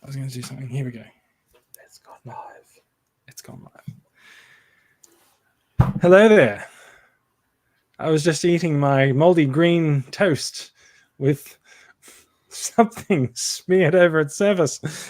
I was going to do something. Here we go. It's gone live. It's gone live. Hello there. I was just eating my moldy green toast with something smeared over its surface.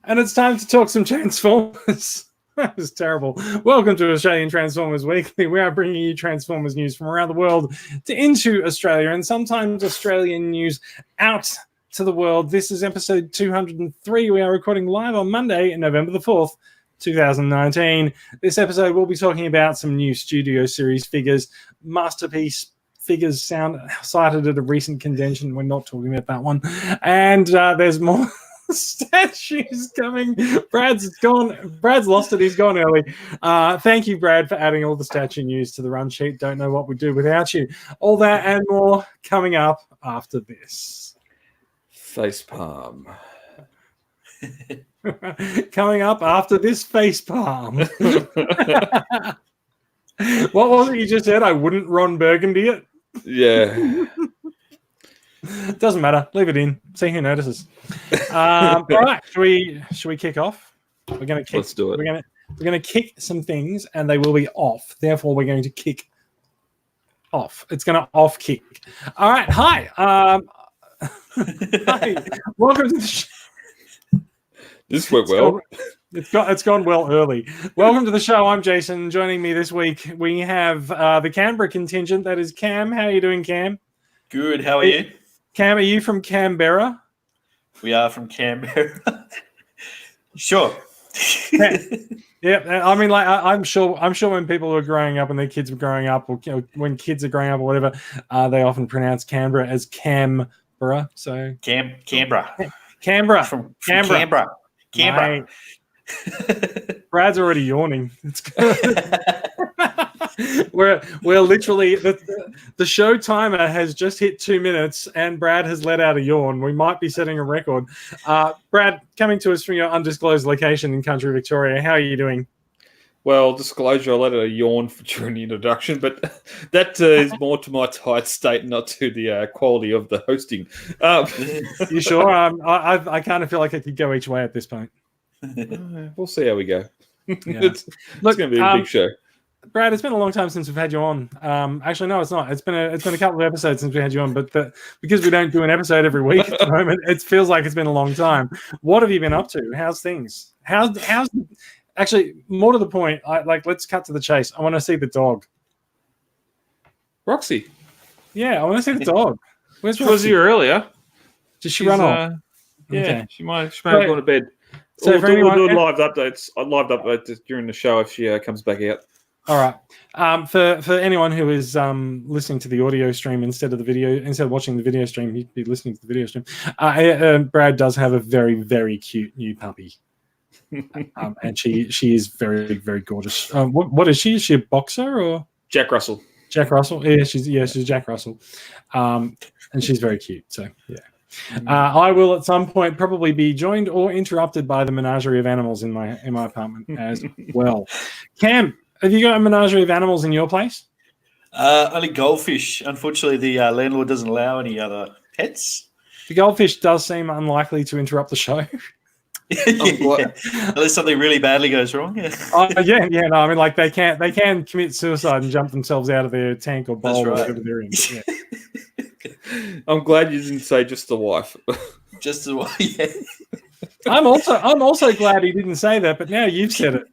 And it's time to talk some Transformers. That was terrible. Welcome to Australian Transformers Weekly. We are bringing you Transformers news from around the world to into Australia and sometimes Australian news out to the world. This is episode 203. We are recording live on Monday, November the 4th, 2019. This episode we'll be talking about some new Studio Series figures, Masterpiece figures sound cited at a recent convention. We're not talking about that one. And there's more statues coming. Brad's gone. Brad's lost it. He's gone early. Thank you, Brad, for adding all the statue news to the run sheet. Don't know what we'd do without you. All that and more coming up after this. Facepalm. Coming up after this facepalm. What was it you just said? I wouldn't Ron Burgundy it? Yeah. Doesn't matter. Leave it in. See who notices. All right. Should we kick off? We're going to kick. Let's do it. We're going to kick some things, and they will be off. Therefore, we're going to kick off. It's going to off kick. All right. Hi. Hi. Welcome to the show. This went well. It's gone well early. Welcome to the show. I'm Jason. Joining me this week, we have the Canberra contingent. That is Cam. How are you doing, Cam? Good. How are you? Cam, are you from Canberra? We are from Canberra. Sure. Yeah. I mean, like, I'm sure when people are growing up and their kids are growing up, or when kids are growing up or whatever, they often pronounce Canberra as Canberra. So Canberra. Canberra. From Canberra. Canberra. Brad's already yawning. It's good. we're literally the show timer has just hit 2 minutes and Brad has let out a yawn. We might be setting a record. Brad, coming to us from your undisclosed location in country Victoria, how are you doing? Well, disclosure, I let out a yawn during the introduction, but that is more to my tired state, not to the quality of the hosting. You sure? I kind of feel like it could go each way at this point. We'll see how we go. Yeah. It's going to be a big show. Brad, it's been a long time since we've had you on. Actually, no, it's not. It's been a couple of episodes since we had you on, but because we don't do an episode every week at the moment, it feels like it's been a long time. What have you been up to? How's things? How's actually more to the point? Let's cut to the chase. I want to see the dog. Roxy. Yeah, I want to see the dog. Where's She was Roxy? here earlier. Did she run off? Yeah, Okay. she may have gone to bed. So we'll for do anyone, live updates. Live updates during the show if she comes back out. all right. For anyone who is listening to the audio stream instead of watching the video stream, you'd be listening to the video stream. Brad does have a very, very cute new puppy, and she is very, very gorgeous. What is she? Is she a boxer or Jack Russell? Jack Russell? Yeah, she's Jack Russell, and she's very cute. So yeah. I will at some point probably be joined or interrupted by the menagerie of animals in my apartment as well. Cam, have you got a menagerie of animals in your place? Only goldfish. Unfortunately, the landlord doesn't allow any other pets. The goldfish does seem unlikely to interrupt the show. Yeah. Unless something really badly goes wrong. No, I mean, like they can commit suicide and jump themselves out of their tank or bowl or whatever they're in. Yeah. I'm glad you didn't say just the wife. Just the wife. Yeah. I'm also glad he didn't say that, but now you've said it.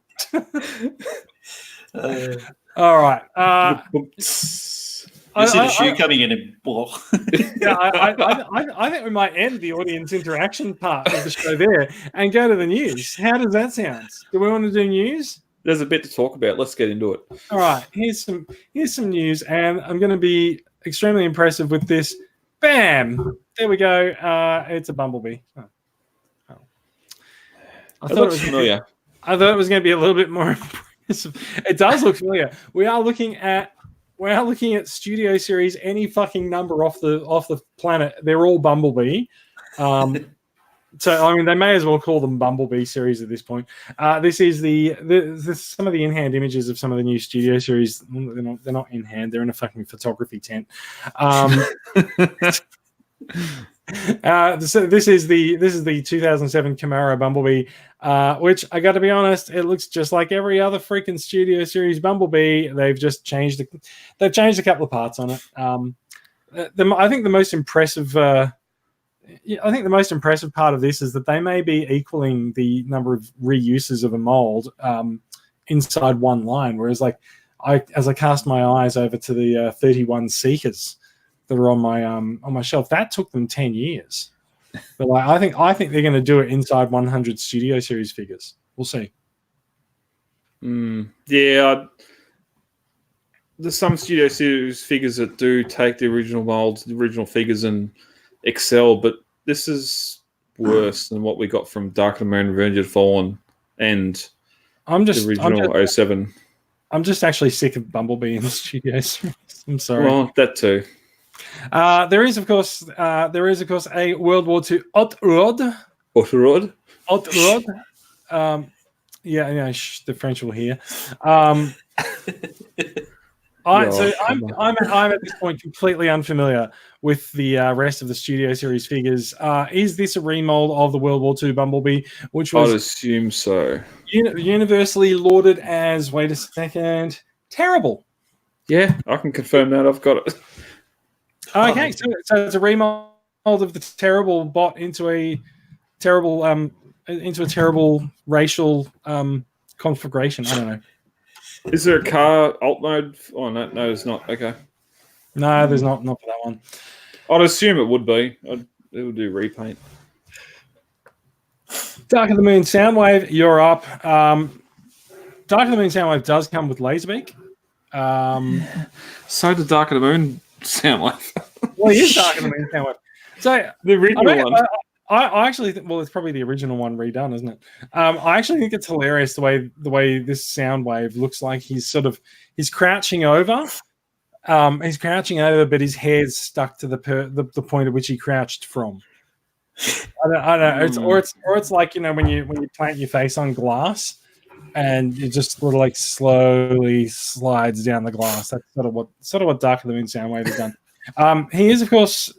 All right. You see the shoe coming in and yeah, I think we might end the audience interaction part of the show there and go to the news. How does that sound? Do we want to do news? There's a bit to talk about. Let's get into it. All right. Here's some news, and I'm going to be extremely impressive with this. Bam! There we go. It's a Bumblebee. Oh. I thought it was familiar. I thought it was going to be a little bit more impressive. It does look familiar. We are looking at Studio Series, any fucking number off the planet. They're all Bumblebee. So I mean, they may as well call them Bumblebee series at this point. This is some of the in-hand images of some of the new Studio Series. They're not in hand. They're in a fucking photography tent. So this is the 2007 Camaro Bumblebee, which I got to be honest, it looks just like every other freaking Studio Series Bumblebee. They've just changed a couple of parts on it. I think the most impressive. I think the most impressive part of this is that they may be equaling the number of reuses of a mold inside one line, whereas as I cast my eyes over to the 31 Seekers that are on my shelf, that took them 10 years. But I think they're going to do it inside 100 Studio Series figures. We'll see. Yeah, there's some Studio Series figures that do take the original molds, the original figures, and excel, but this is worse than what we got from Dark of the Moon, Revenge of the Fallen, and the original 07. I'm just actually sick of Bumblebee in the Studio Series. I'm sorry. Well, that too. There is of course a World War II Hot Rod. Yeah, the French will hear. I'm at this point completely unfamiliar with the rest of the Studio Series figures. Is this a remold of the World War II Bumblebee, which was I'd assume so. Universally lauded as, wait a second, terrible? Yeah, I can confirm that. I've got it. Okay, so it's a remold of the terrible bot into a terrible racial conflagration. I don't know. Is there a car alt mode? Oh, no, there's not. Okay. No, there's not for that one. I'd assume it would be. It would do repaint. Dark of the Moon Soundwave, you're up. Dark of the Moon Soundwave does come with Laserbeak. So did Dark of the Moon Soundwave. Well, it is Dark of the Moon Soundwave. So the original one. I actually think, well, it's probably the original one redone, isn't it? I actually think it's hilarious the way this Soundwave looks like he's crouching over. He's crouching over, but his hair's stuck to the point at which he crouched from. I don't know. It's like, when you plant your face on glass and it just sort of like slowly slides down the glass. That's sort of what Dark of the Moon Soundwave has done. He is, of course.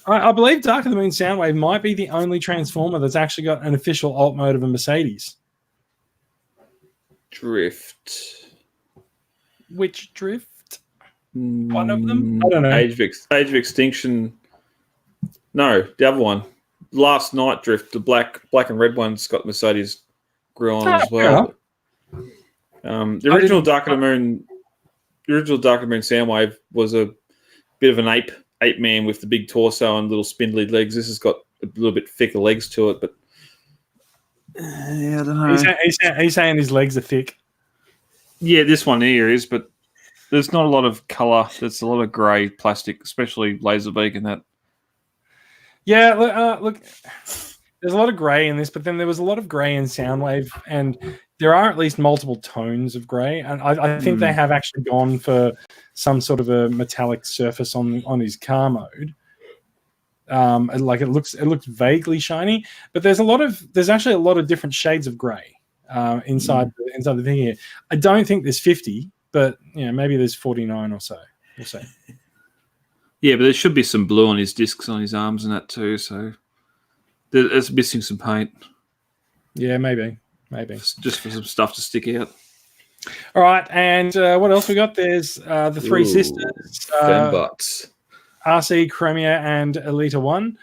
I believe Dark of the Moon Soundwave might be the only Transformer that's actually got an official alt mode of a Mercedes. Drift. Which Drift? One of them? I don't know. Age of Extinction. No, the other one. Last Night Drift. The black and red one's got Mercedes grill on as well. The original Dark of the Moon Soundwave was a bit of an ape man with the big torso and little spindly legs. This has got a little bit thicker legs to it, but yeah, I don't know. He's saying his legs are thick. Yeah, this one here is, but there's not a lot of colour. There's a lot of grey plastic, especially Laserbeak and that. Yeah, look, there's a lot of grey in this, but then there was a lot of grey in Soundwave, and there are at least multiple tones of grey, and I think they have actually gone for some sort of a metallic surface on his car mode. It looks vaguely shiny, but there's actually a lot of different shades of grey inside the thing here. I don't think there's 50, but maybe there's 49 or so. We'll see. Yeah, but there should be some blue on his discs on his arms and that too. So it's missing some paint. Yeah, maybe. Just for some stuff to stick out. All right, and what else we got? There's the three sisters, Fembots. Arcee, Chromia, and Elita 1.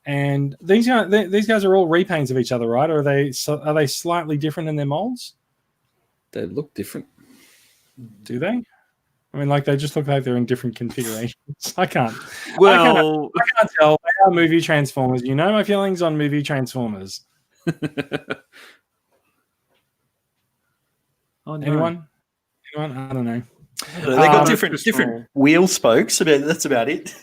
And these guys are all repaints of each other, right? Or are they slightly different in their molds? They look different. Do they? I mean, they just look like they're in different configurations. I can't tell. They are movie Transformers. You know my feelings on movie Transformers. Oh, no. Anyone? I don't know. They got different wheel spokes. That's about it.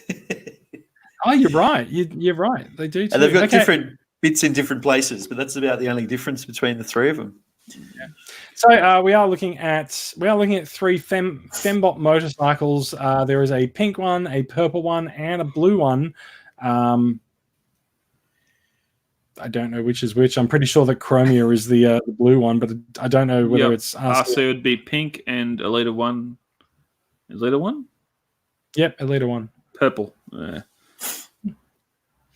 Oh, you're right. You're right. They do too. And they've got different bits in different places, but that's about the only difference between the three of them. Yeah. So we are looking at three Fembot motorcycles. There is a pink one, a purple one, and a blue one. I don't know which is which. I'm pretty sure that Chromia is the blue one, but I don't know whether it's Arcee would be pink and Elita 1. Elita 1? Yep, Elita 1. Purple. Yeah.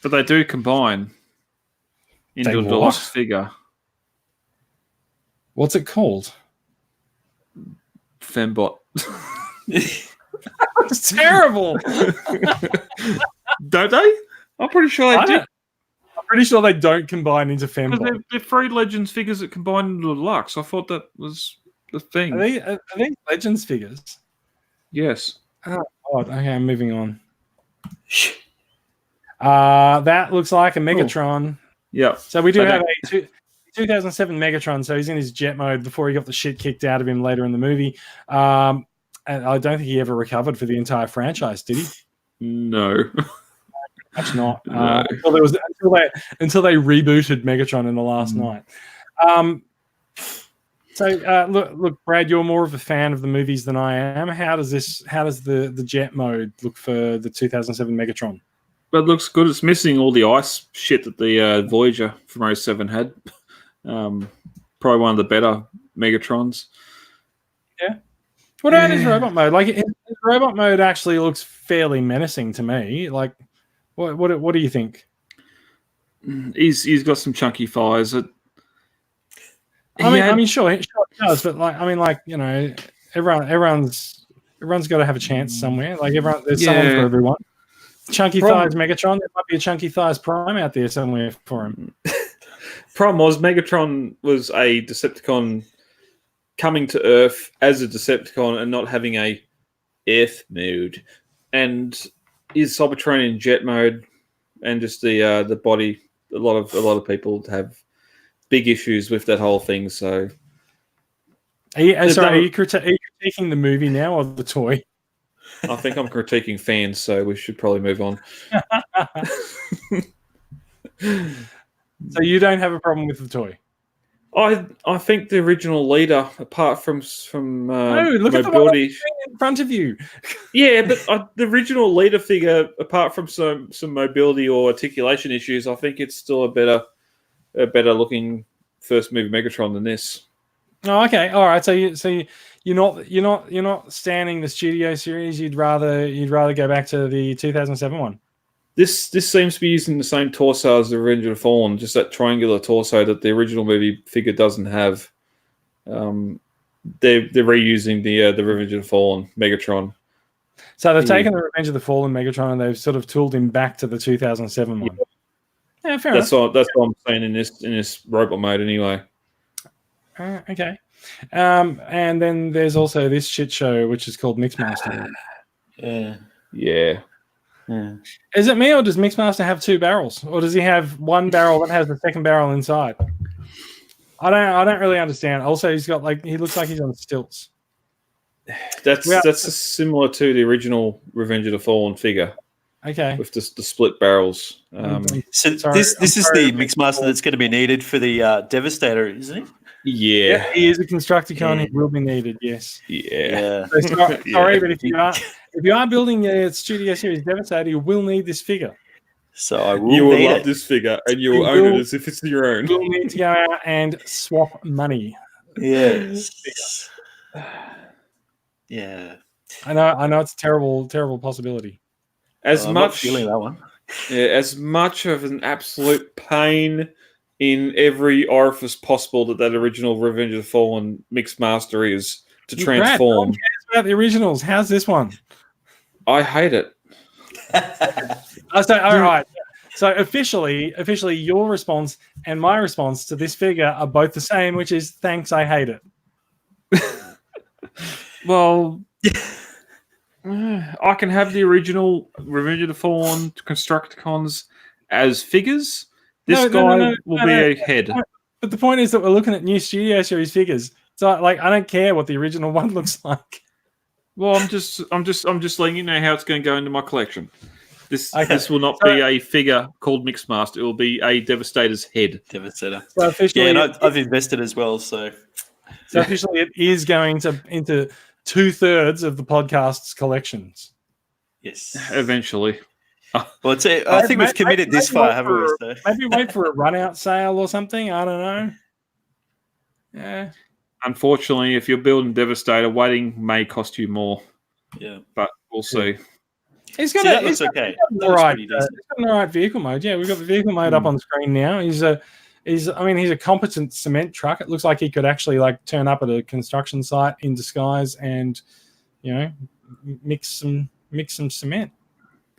But they do combine into They a what? deluxe figure. What's it called? Fembot. It's terrible. Don't they? I'm pretty sure they did. I'm pretty sure they don't combine into Because Fembot. they're three Legends figures that combine into the deluxe. I thought that was the thing. Are these Legends figures? Yes. Oh, God. Okay, I'm moving on. That looks like a Megatron. Yeah. So we do have a 2007 Megatron. So he's in his jet mode before he got the shit kicked out of him later in the movie. And I don't think he ever recovered for the entire franchise, did he? No. That's not. No. Until they rebooted Megatron in the last night. Look, Brad, you're more of a fan of the movies than I am. How does the jet mode look for the 2007 Megatron? But it looks good. It's missing all the ice shit that the Voyager from 07 had. Probably one of the better Megatrons. Yeah. What about his robot mode? Like his robot mode actually looks fairly menacing to me. Like, what do you think? He's got some chunky thighs. I mean, sure it does, but everyone's got to have a chance somewhere. Like there's someone for everyone. Chunky thighs Megatron. There might be a chunky thighs Prime out there somewhere for him. Problem was Megatron was a Decepticon coming to Earth as a Decepticon and not having a Earth mode, and his Cybertron in jet mode, and just the body. A lot of people have big issues with that whole thing. So, are you critiquing the movie now or the toy? I think I'm critiquing fans, so we should probably move on. So you don't have a problem with the toy? I think the original leader, apart from look at the mobility one in front of you. Yeah, but the original leader figure, apart from some mobility or articulation issues, I think it's still a better looking first movie Megatron than this. Oh, okay, all right. So you're not standing the studio series. You'd rather go back to the 2007 one. This seems to be using the same torso as the Revenge of the Fallen, just that triangular torso that the original movie figure doesn't have. They're reusing the Revenge of the Fallen Megatron. So they've taken the Revenge of the Fallen Megatron and they've sort of tooled him back to the 2007 one. Yeah, fair enough. That's what I'm saying in this robot mode anyway. Okay. And then there's also this shit show which is called Mixmaster. Yeah. Is it me or does Mixmaster have two barrels, or does he have one barrel that has the second barrel inside? I don't really understand. Also, he looks like he's on stilts. That's similar to the original Revenge of the Fallen figure. Okay. With the split barrels. So this is the Mixmaster that's going to be needed for the Devastator, isn't it? Yeah. He is a Constructicon. He will be needed. Yes. Yeah. So sorry, but if you are building a Studio Series Devastator, you will need this figure. So I will. You will love this figure, and you will own it as if it's your own. You will need to go out and swap money. Yes. Yeah. I know it's a terrible possibility. I'm not feeling that one. Yeah, as much of an absolute pain in every orifice possible that original Revenge of the Fallen Mixmaster is to transform. No one cares about the originals. How's this one? I hate it. All right. So officially, your response and my response to this figure are both the same, which is thanks. I hate it. Well, I can have the original Revenge of the Fallen Constructicons as figures. This guy will be a head. But the point is that we're looking at new Studio Series figures. So, I don't care what the original one looks like. Well, I'm just letting you know how it's going to go into my collection. This will not be a figure called Mixmaster. It will be a Devastator's head. Devastator. So officially, and I've invested as well. So officially, it is going into 2/3 of the podcast's collections. Yes, eventually. Well, I think we've committed this far, haven't we? So. Maybe wait for a run-out sale or something. I don't know. Yeah. Unfortunately, if you're building Devastator, waiting may cost you more. Yeah, but we'll see. He's got that looks okay. That looks pretty decent. He's got the right vehicle mode. Yeah, we've got the vehicle mode up on screen now. He's a competent cement truck. It looks like he could actually like turn up at a construction site in disguise and, you know, mix some cement.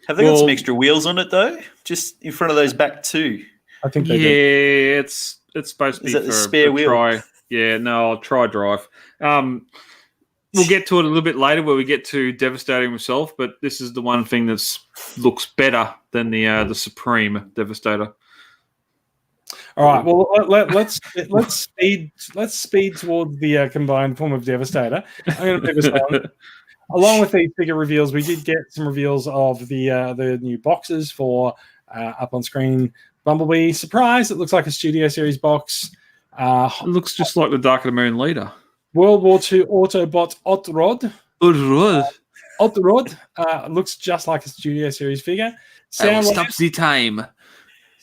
Have they got some extra wheels on it though? Just in front of those back two. I think they do. Yeah, it's supposed to be for the spare wheel? Try. Yeah, no, I'll try drive. We'll get to it a little bit later where we get to Devastator himself, but this is the one thing that looks better than the Supreme Devastator. All right. Well, let's speed towards the combined form of Devastator. I'm going to move this on. Along with these figure reveals, we did get some reveals of the new boxes for up on screen. Bumblebee, surprise! It looks like a Studio Series box. It looks just like the Dark of the Moon leader. World War II Autobot Otrod. Otrod looks just like a Studio Series figure. Stop the time.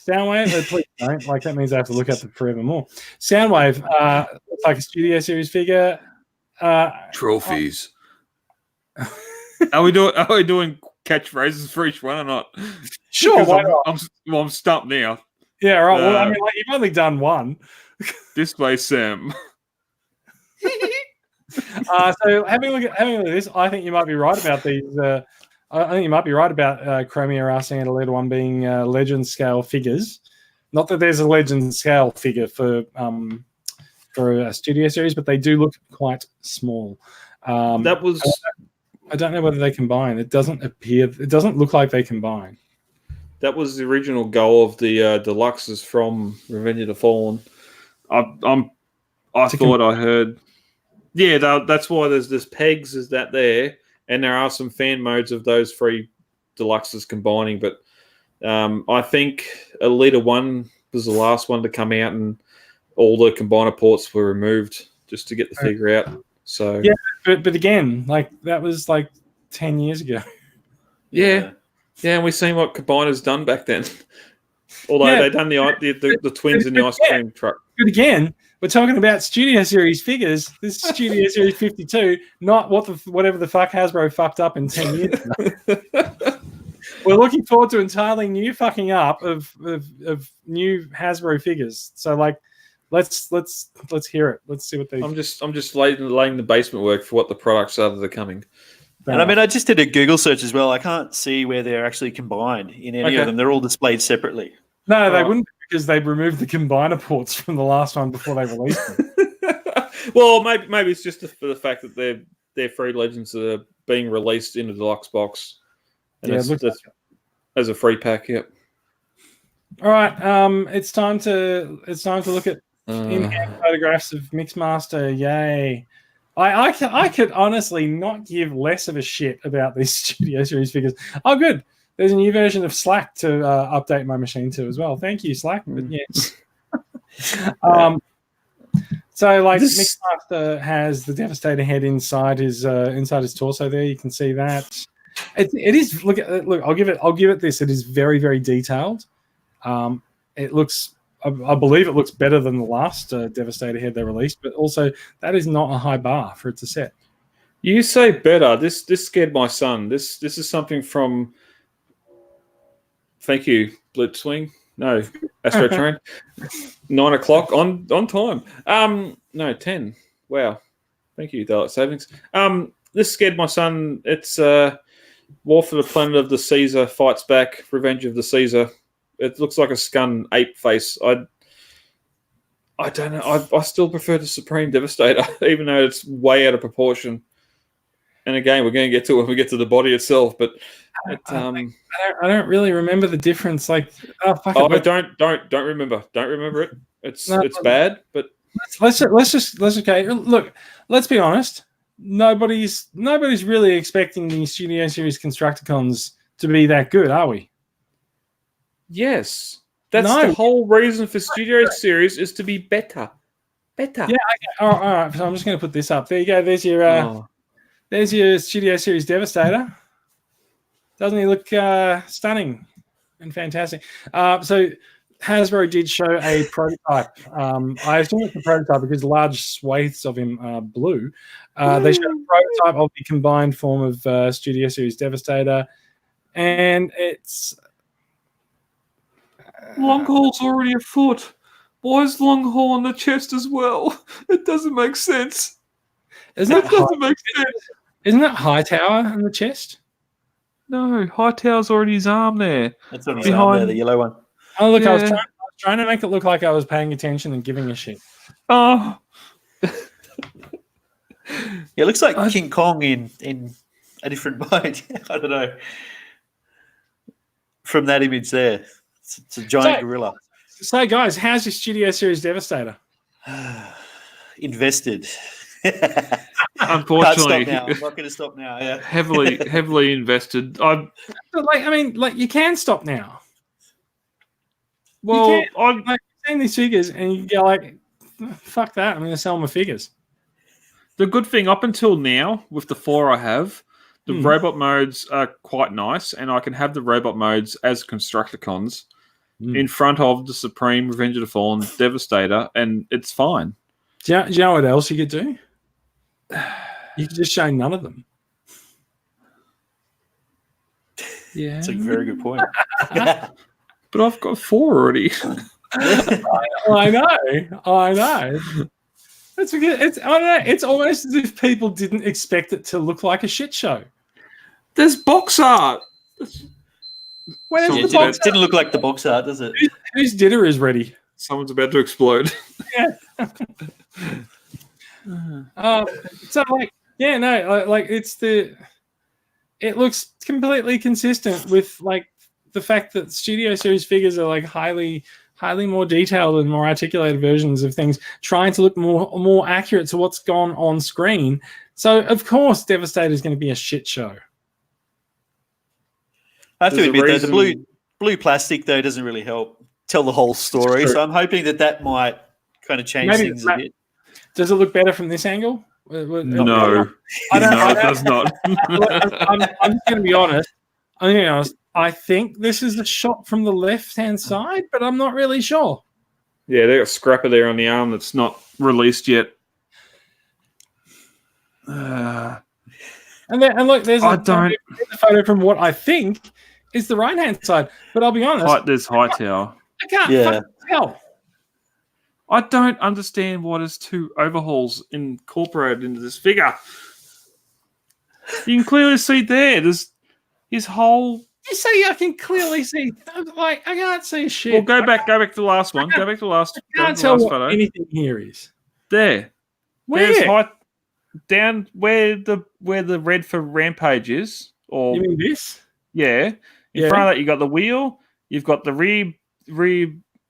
Soundwave, please don't. Like that means I have to look at them forevermore. Soundwave looks like a Studio Series figure. Trophies. Are we doing catchphrases for each one or not? Sure, why not? I'm stumped now. Yeah, right. Well, I mean, like, you've only done one. This way, Sam. So having a look at this, I think you might be right about these. I think you might be right about Chromia, Arcee, and Elite One being legend scale figures. Not that there's a legend scale figure for a Studio Series, but they do look quite small. That was. I don't know whether they combine. It doesn't appear. It doesn't look like they combine. That was the original goal of the deluxes from Revenge of the Fallen. I thought I heard. Yeah, that's why there's pegs. Is that there? And there are some fan modes of those three deluxes combining. But I think Elite One was the last one to come out, and all the combiner ports were removed just to get the figure out. So yeah, but again, like that was like 10 years ago. Yeah, and we've seen what Combina's done back then. Although they done the twins in the ice cream truck. But again, we're talking about Studio Series figures. This is Studio Series 52, not whatever the fuck Hasbro fucked up in 10 years ago. We're looking forward to entirely new fucking up of new Hasbro figures. So like, let's hear it. Let's see what they. I'm just laying the basement work for what the products are that are coming. And I mean, I just did a Google search as well. I can't see where they're actually combined in any of them. They're all displayed separately. No, they wouldn't, because they removed the combiner ports from the last one before they released them. Well, maybe it's just for the fact that they're free legends that are being released in a deluxe box. And as a free pack. Yep. All right. It's time to look at in-hand photographs of Mixmaster. Yay! I could honestly not give less of a shit about these Studio Series figures. Oh, good. There's a new version of Slack to update my machine to as well. Thank you, Slack. But yes. So, like, Mixmaster has the Devastator head inside his torso. There, you can see that. It is. Look. I'll give it this. It is very, very detailed. It looks. I believe it looks better than the last Devastator head they released, but also that is not a high bar for it to set. You say better. This scared my son. This is something from. Thank you, Blitzwing. No, Astro Train. 9 o'clock on time. No, 10. Wow. Thank you, Daylight Savings. This scared my son. It's War for the Planet of the Caesar fights back. Revenge of the Caesar. It looks like a Scun ape face. I don't know. I still prefer the Supreme Devastator, even though it's way out of proportion. And again, we're going to get to it when we get to the body itself. But I don't really remember the difference. Like, don't remember. Don't remember it. It's bad. But let's just okay. Look, let's be honest. Nobody's really expecting the Studio Series Constructicons to be that good, are we? Yes, that's the whole reason for Studio Series is to be better. Yeah. Okay. All right. So I'm just going to put this up. There you go. There's your Studio Series Devastator. Doesn't he look stunning and fantastic? So Hasbro did show a prototype. I assume it's a prototype because large swathes of him are blue. They showed a prototype of the combined form of Studio Series Devastator. and it's Long haul's already afoot. Why is long haul on the chest as well? It doesn't make sense. isn't It that doesn't make sense. isn't that Hightower in the chest? No, Hightower's already his arm there. That's on his arm there, Behind- the yellow one. Oh look, I was Yeah. trying to make it look like I was paying attention and giving a shit. Oh, Yeah, it looks like King Kong in a different mode. I don't know. From that image there, it's a giant gorilla. So guys, how's your Studio Series Devastator? Invested. unfortunately, Can't stop now. I'm not going to stop now. Yeah. heavily invested. I But you can stop now. well, You I'm Like, you've seen these figures, and you go like, "Fuck that! I'm going to sell my figures." the good thing up until now with the 4 I have, the robot modes are quite nice, and I can have the robot modes as Constructicons in front of the Supreme, Revenge of the Fallen, Devastator, and it's fine. Do you know what else you could do? You could just show none of them. Yeah, That's a very good point. but I've got 4 already. I know. It's because I don't know. It's almost as if people didn't expect it to look like a shit show. There's box art. Where's Yeah, the it box? didn't look like the box art, does it? Whose dinner is ready? Someone's about to explode. So it looks completely consistent with like the fact that Studio Series figures are like highly more detailed and more articulated versions of things, trying to look more accurate to what's gone on screen. So of course, Devastator is going to be a shit show. I have to There's a admit, though, the reason- blue plastic though doesn't really help tell the whole story. True. So I'm hoping that might kind of change Maybe things a bit. Does it look better from this angle? No, I don't- it does not. I'm just going to be honest. I think this is a shot from the left-hand side, but I'm not really sure. Yeah, they got Scrapper there on the arm that's not released yet. And look, there's I a don't- photo from what I think is the right-hand side. But I'll be honest, There's Hightower. I can't Yeah. fucking tell. I don't understand why there's 2 overhauls incorporated into this figure. You can clearly see there's his whole. You see, I can clearly see. Like, I can't see shit. Well, go back to the last one. Go back to the last. I Go can't to the tell last what photo. anything here is. There. Where? There's down where the red for Rampage is, or You mean this? yeah. In Yeah. front of that, you got the wheel. You've got the rear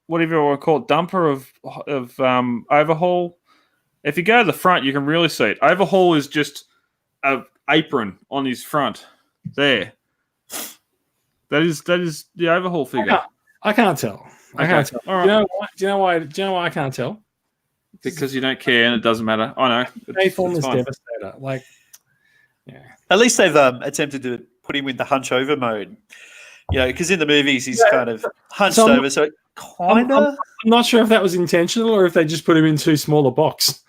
whatever you want to call it, dumper of overhaul. If you go to the front, you can really see it. Overhaul is just an apron on his front. There. That is the overhaul figure. I can't tell. I can't tell. All right. Do you know why? Do you know why I can't tell? Because you don't care and it doesn't matter. I know. J-Form It's is fine. Devastator. Like, yeah. At least they've attempted to put him with the hunch over mode. You know, because in the movies he's kind of hunched So I'm- over, so kind of. I'm not sure if that was intentional or if they just put him in too small a box.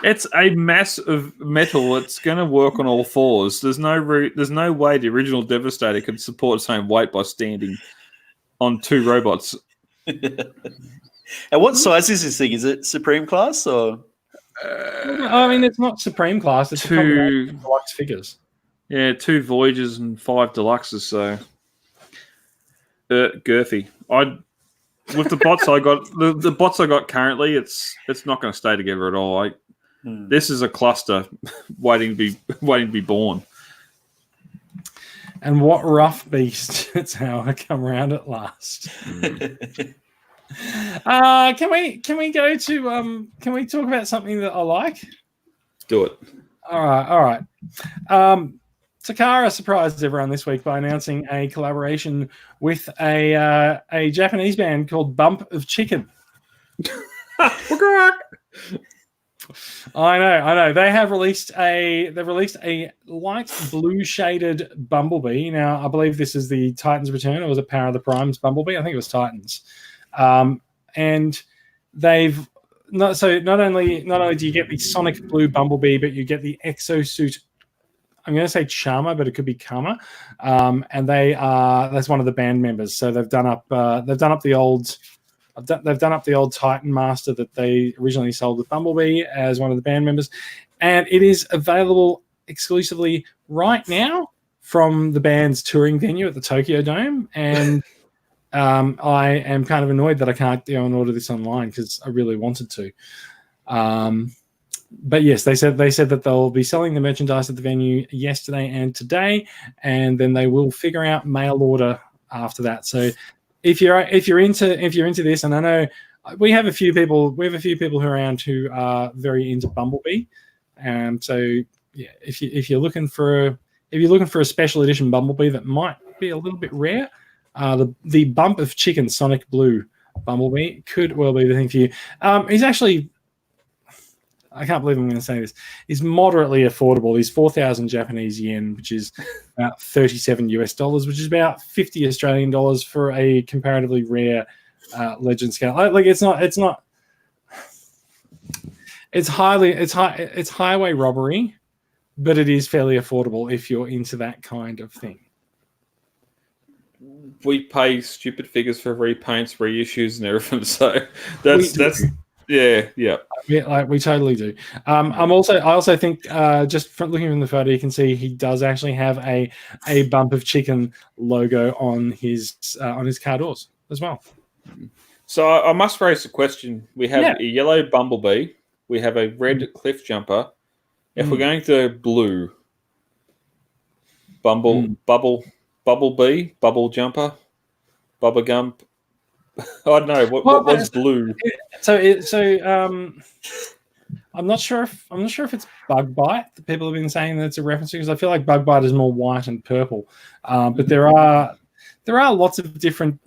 It's a mass of metal. It's going to work on all 4s. There's no way the original Devastator could support its own weight by standing on 2 robots. And what size is this thing? Is it Supreme class or? I mean, it's not Supreme class. It's a combination of deluxe figures. Yeah, 2 Voyagers and 5 Deluxes. So girthy. With the bots I got, the bots I got currently, it's not going to stay together at all. This is a cluster waiting to be born. And what rough beast! It's how I come around at last. Can we go to can we talk about something that I like? Do it. All right. Takara surprised everyone this week by announcing a collaboration with a Japanese band called Bump of Chicken. I know. They've released a light blue shaded Bumblebee. Now, I believe this is the Titans return, or was it Power of the Primes Bumblebee? I think it was Titans. And they've not only do you get the Sonic Blue Bumblebee, but you get the exosuit I'm going to say Charmer, but it could be Karma. And that's one of the band members. So they've done up the old Titan Master that they originally sold with Bumblebee as one of the band members, and it is available exclusively right now from the band's touring venue at the Tokyo Dome. And I am kind of annoyed that I can't go and order this online because I really wanted to. But yes, they said that they'll be selling the merchandise at the venue yesterday and today, and then they will figure out mail order after that. So if you're into this, and I know we have a few people around who are very into Bumblebee, so yeah, if you're looking for a special edition Bumblebee that might be a little bit rare, the Bump of Chicken Sonic Blue Bumblebee could well be the thing for you. He's actually, I can't believe I'm going to say this, he's moderately affordable. He's 4,000 Japanese yen, which is about $37 which is about 50 Australian dollars for a comparatively rare legend scale. Like it's highway robbery, but it is fairly affordable if you're into that kind of thing. We pay stupid figures for repaints, reissues, and everything. So that's yeah. Like we totally do. I also think just from looking from the photo, you can see he does actually have a Bump of Chicken logo on his car doors as well. So I must raise a question. We have a yellow Bumblebee. We have a red Cliff Jumper. If we're going to blue, Bumblebee, Bubble Jumper, Bubba Gump. I don't know what's blue. I'm not sure if it's Bug Bite that people have been saying that it's a reference to, because I feel like Bug Bite is more white and purple. But there are lots of different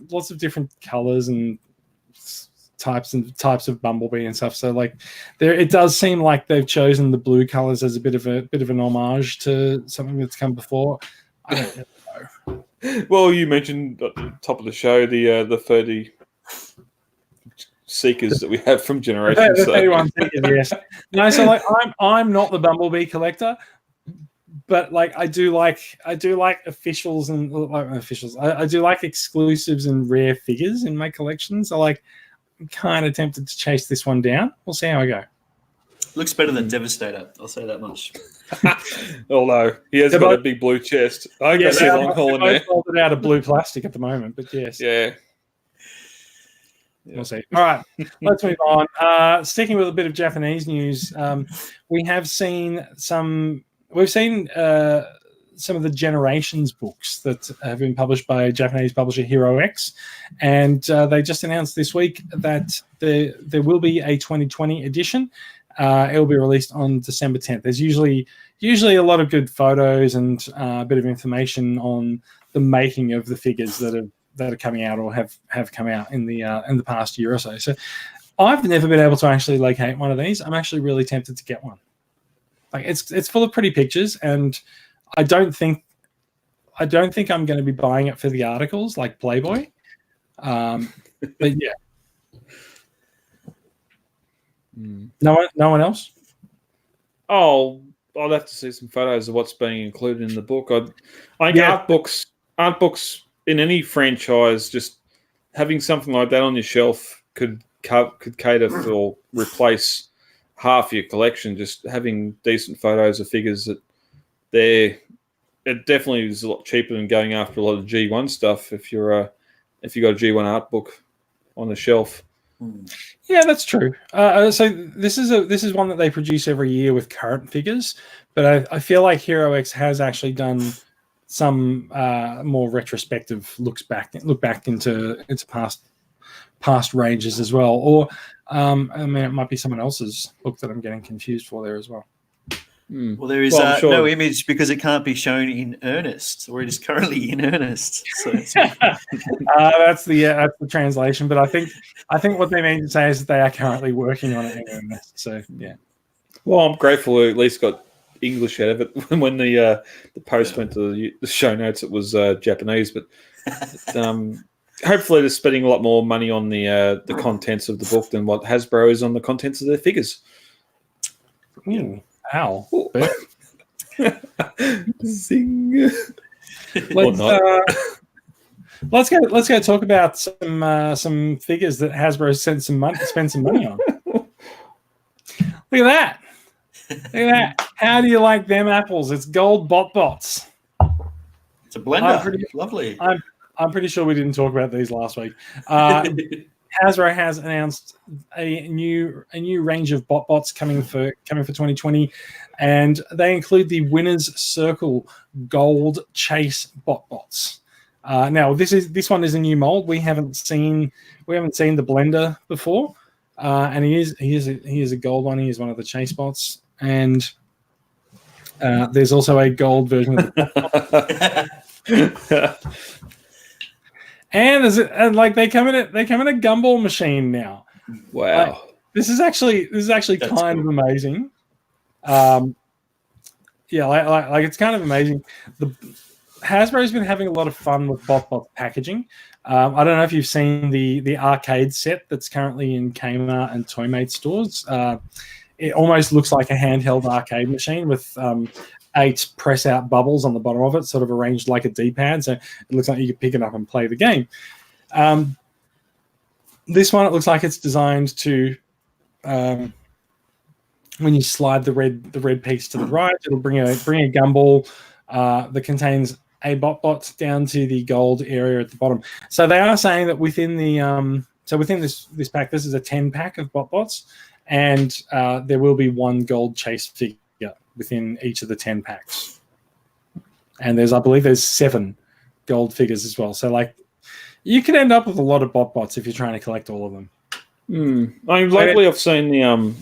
colors and types of Bumblebee and stuff. So like it does seem like they've chosen the blue colors as a bit of an homage to something that's come before. I don't know. Well, you mentioned at the top of the show the 30 Seekers that we have from Generation. The 31 Seekers, yes. No, so like I'm not the Bumblebee collector, but like I do like officials and officials. I do like exclusives and rare figures in my collection. So like I'm kind of tempted to chase this one down. We'll see how I go. Looks better than Devastator. I'll say that much. Although he has got a big blue chest. I can see long haul in there. Folded out of blue plastic at the moment, but yes. Yeah. We'll see. All right, let's move on. Sticking with a bit of Japanese news, we have seen some. We've seen some of the Generations books that have been published by Japanese publisher Hero X, and they just announced this week that there will be a 2020 edition. It will be released on December 10th. There's usually a lot of good photos and a bit of information on the making of the figures that are coming out or have come out in the past year or so. So I've never been able to actually locate one of these. I'm actually really tempted to get one. Like it's full of pretty pictures, and I don't think I'm going to be buying it for the articles like Playboy. But yeah. No one else? Oh, I'll have to see some photos of what's being included in the book. I think art books in any franchise, just having something like that on your shelf could cater for or replace half your collection. Just having decent photos of figures it definitely is a lot cheaper than going after a lot of G1 stuff if you got a G1 art book on the shelf. Yeah, that's true. So this is one that they produce every year with current figures, but I feel like Hero X has actually done some more retrospective look back into past ranges as well. Or I mean, it might be someone else's book that I'm getting confused for there as well. Well, there is no image because it can't be shown in earnest, or it is currently in earnest. So that's the translation. But I think what they mean to say is that they are currently working on it in earnest. So yeah. Well, I'm grateful we at least got English out of it. When the post went to the show notes, it was Japanese. But hopefully, they're spending a lot more money on the contents of the book than what Hasbro is on the contents of their figures. Ooh. Ow. Zing. Or Let's not. let's go talk about some figures that Hasbro spent some money on. Look at that. Look at that. How do you like them apples? It's gold bots. It's a blender. Lovely. I'm pretty sure we didn't talk about these last week. Hasbro has announced a new range of bots coming for 2020, and they include the Winner's Circle Gold Chase bots. Now this one is a new mold. We haven't seen the blender before, and he is a gold one. He is one of the chase bots, and there's also a gold version of the and they come in a gumball machine now. Wow, this is actually kind of amazing. Like it's kind of amazing. Hasbro's been having a lot of fun with bot packaging. I don't know if you've seen the arcade set that's currently in Kmart and Toymate stores. It almost looks like a handheld arcade machine with 8 press-out bubbles on the bottom of it, sort of arranged like a D-pad, so it looks like you could pick it up and play the game. This one, it looks like it's designed to, when you slide the red piece to the right, it'll bring a gumball that contains a bot down to the gold area at the bottom. So they are saying that within this pack, this is a 10-pack of bots, and there will be one gold chase figure within each of the 10 packs. And I believe there's 7 gold figures as well. So you could end up with a lot of bots if you're trying to collect all of them. I mean, lately I've seen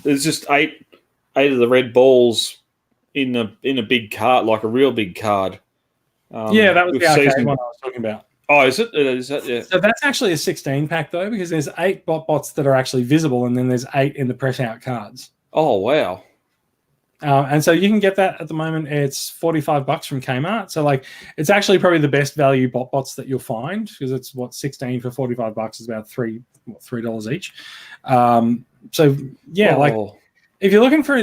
there's just 8 of the red balls in a big card, like a real big card. Yeah, that was the arcade one I was talking about. Oh, is it? Is that, yeah. So that's actually a 16-pack, though, because there's 8 bots that are actually visible, and then there's 8 in the press-out cards. Oh, wow. And so you can get that at the moment. It's $45 from Kmart. So it's actually probably the best value bots that you'll find, because it's 16 for $45 is about $3 each. So yeah, if you're looking for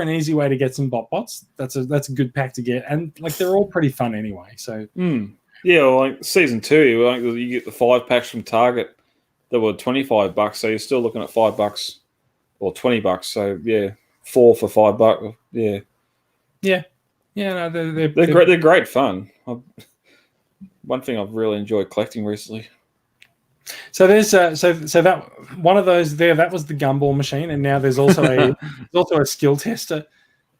an easy way to get some bots, that's a good pack to get, and they're all pretty fun anyway. So yeah, like season 2, you get the 5 packs from Target that were $25, so you're still looking at $5 or $20. So yeah. 4 for $5. Yeah. No, they're great. They're great fun. One thing I've really enjoyed collecting recently. So there's so that one of those there, that was the gumball machine, and now there's also a skill tester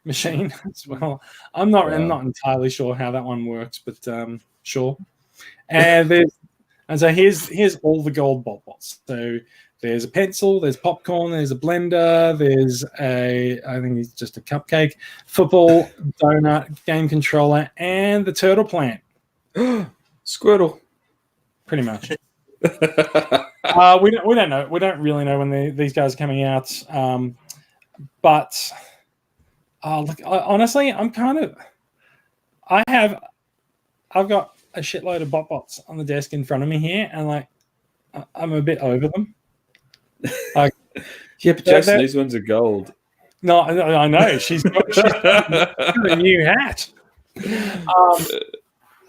machine as well. I'm not entirely sure how that one works, but sure. And so here's all the gold bots. So there's a pencil, there's popcorn, there's a blender, there's I think it's just a cupcake, football, donut, game controller, and the turtle plant. Squirtle. Pretty much. We don't know. We don't really know when these guys are coming out. But look, honestly, I've got a shitload of bots on the desk in front of me here, and I'm a bit over them. Yeah, but Jason, these ones are gold. No, I know. She's got a new hat.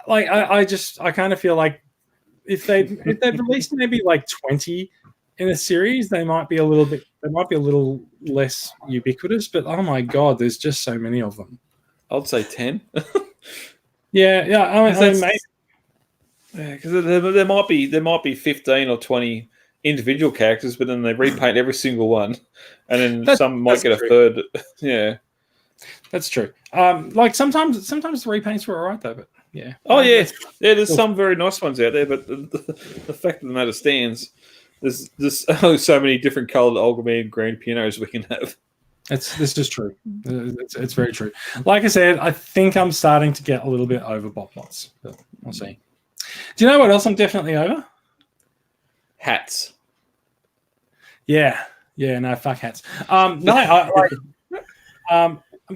I kind of feel like if they've released maybe 20 in a series, they might be a little less ubiquitous. But oh my god, there's just so many of them. I'd say 10. Yeah. I mean, maybe. Yeah, because there might be 15 or 20 individual characters, but then they repaint every single one, and then some might get a third. Yeah, that's true. Sometimes the repaints were alright though, but yeah. Oh yeah. There's some very nice ones out there, but the fact of the matter stands, there's only so many different coloured Olga Grand pianos we can have. This is true. It's very true. Like I said, I think I'm starting to get a little bit over bots, but we'll see. Do you know what else I'm definitely over? Hats. Yeah. No, fuck hats. I'm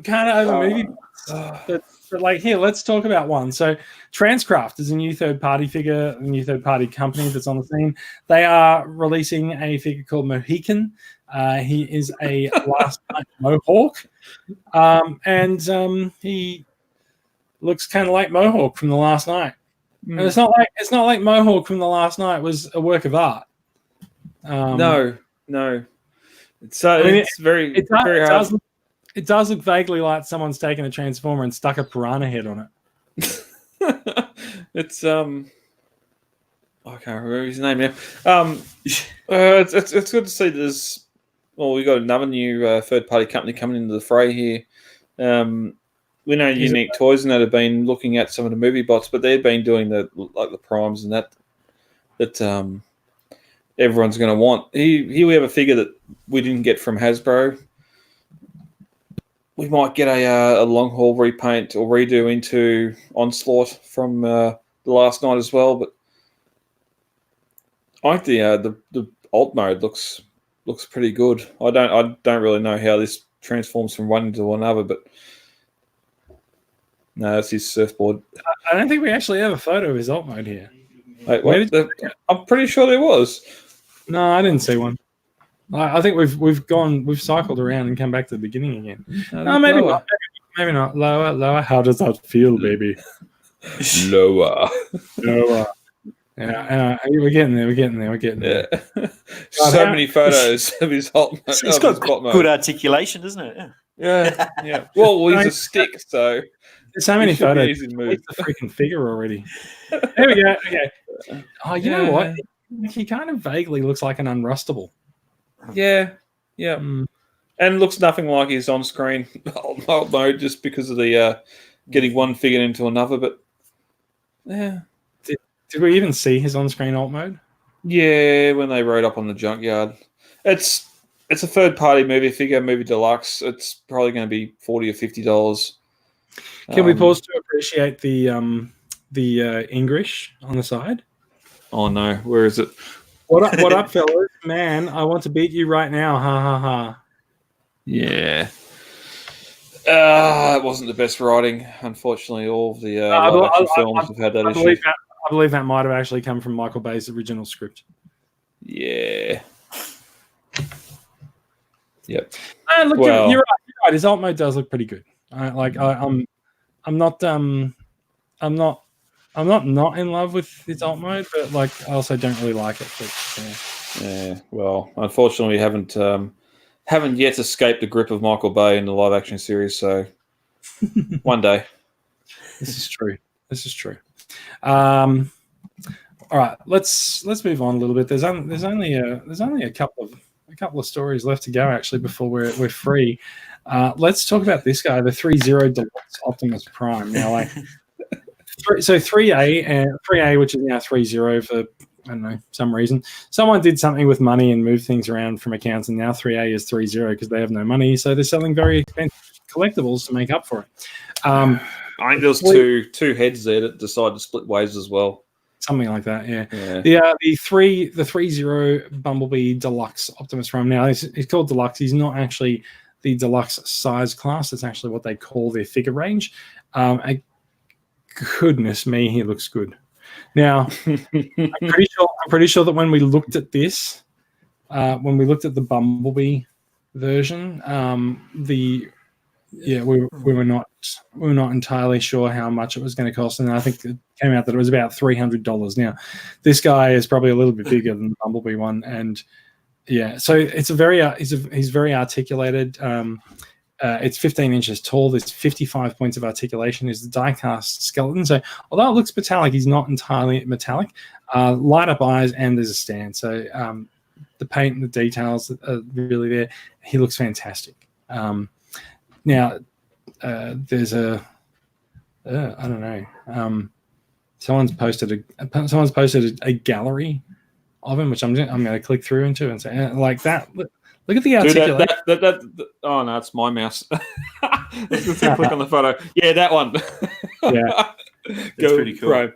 kind of over movie, but here, let's talk about one. So, Transcraft is a new third-party figure, a new third-party company that's on the scene. They are releasing a figure called Mohican. He is a last night Mohawk, and he looks kind of like Mohawk from the last night. And it's not like Mohawk from the last night was a work of art. No. It's very hard. It does look vaguely like someone's taken a transformer and stuck a piranha head on it. It's I can't remember his name now. It's good to see there's. Well, we got another new third-party company coming into the fray here. We know Unique Toys and that have been looking at some of the movie bots, but they've been doing the primes and that everyone's going to want. Here we have a figure that we didn't get from Hasbro. We might get a long haul repaint or redo into Onslaught from the last night as well, but I think the alt mode looks pretty good. I don't really know how this transforms from one into another, but no, that's his surfboard. I don't think we actually have a photo of his alt mode here. Wait, what? I'm pretty sure there was. No, I didn't see one. I think we've cycled around and come back to the beginning again. No, maybe not. Maybe not. Lower. How does that feel, baby? Lower. Yeah, we're getting there. Yeah. So many photos of his alt. It's got good articulation, doesn't it? Yeah. Well, he's a stick, so there's so many photos. It's a freaking figure already. There we go. Okay. Oh, you know what? He kind of vaguely looks like an Unrustable. Yeah. And looks nothing like his on-screen alt mode, just because of the getting one figure into another. But yeah. Did we even see his on-screen alt mode? Yeah, when they rode up on the junkyard. It's a third-party movie figure, movie deluxe. It's probably going to be $40 or $50. Can we pause to appreciate the English on the side? Oh no, where is it? What up, fellas? Man, I want to beat you right now. Ha ha ha. Yeah. It wasn't the best writing, unfortunately. All of the live-action films have had that issue. I believe that might have actually come from Michael Bay's original script. Yeah. Yep. Look, you're right. His alt mode does look pretty good. I'm not in love with his alt mode, but I also don't really like it. But, yeah. Well, unfortunately, we haven't yet escaped the grip of Michael Bay in the live action series. So one day. This is true. All right, let's move on a little bit. There's only a couple of stories left to go actually before we're free. Let's talk about this guy, the 3.0 Deluxe Optimus Prime. Now, 3A, which is now 3.0 for, I don't know, some reason. Someone did something with money and moved things around from accounts, and now 3A is 3.0 because they have no money, so they're selling very expensive collectibles to make up for it. I think there was two heads there that decided to split ways as well. Something like that, yeah. The 3.0 Bumblebee Deluxe Optimus Prime. Now, he's called Deluxe. He's not actually the Deluxe size class. It's actually what they call their figure range. Goodness me, he looks good. Now, I'm pretty sure that when we looked at this, when we looked at the Bumblebee version, we were not entirely sure how much it was going to cost, and I think it came out that it was about $300. Now, this guy is probably a little bit bigger than the Bumblebee one, and so it's he's very articulated. It's 15 inches tall. There's 55 points of articulation. Is the die-cast skeleton. So although it looks metallic, he's not entirely metallic. Light up eyes, and there's a stand. So the paint and the details are really there. He looks fantastic. Now, there's I don't know. Someone's posted a gallery of him, which I'm going to click through into and say like that. Look at the articulation. Oh no, it's my mouse. Let's click on the photo. Yeah, that one. Yeah, go pretty cool. Prime,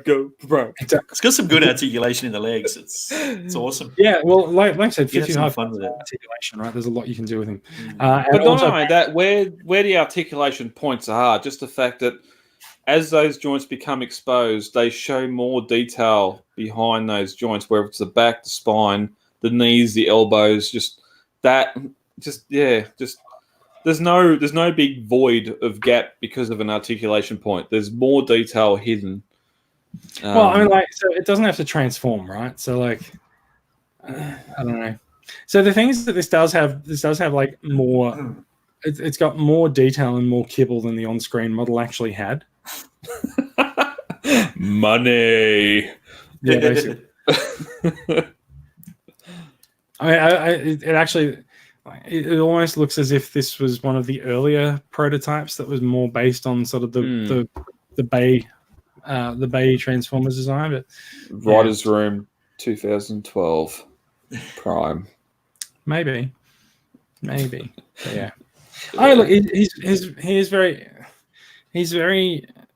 go prime. It's got some good articulation in the legs. It's awesome. Yeah, well, like I said, 55 fun with it. Articulation, right? There's a lot you can do with him. But not only that, where the articulation points are, just the fact that as those joints become exposed, they show more detail behind those joints, whether it's the back, the spine, the knees, the elbows, there's no big void of gap because of an articulation point. There's more detail hidden. Well, I mean, like, so it doesn't have to transform, right? So, like, I don't know. So the thing is that this does have like more. It's got more detail and more kibble than the on-screen model actually had. Money. Yeah, basically. I mean, it actually, it almost looks as if this was one of the earlier prototypes that was more based on sort of the Bay Transformers design. But Writer's Room 2012 Prime. Maybe. But yeah. Oh, look, he's very,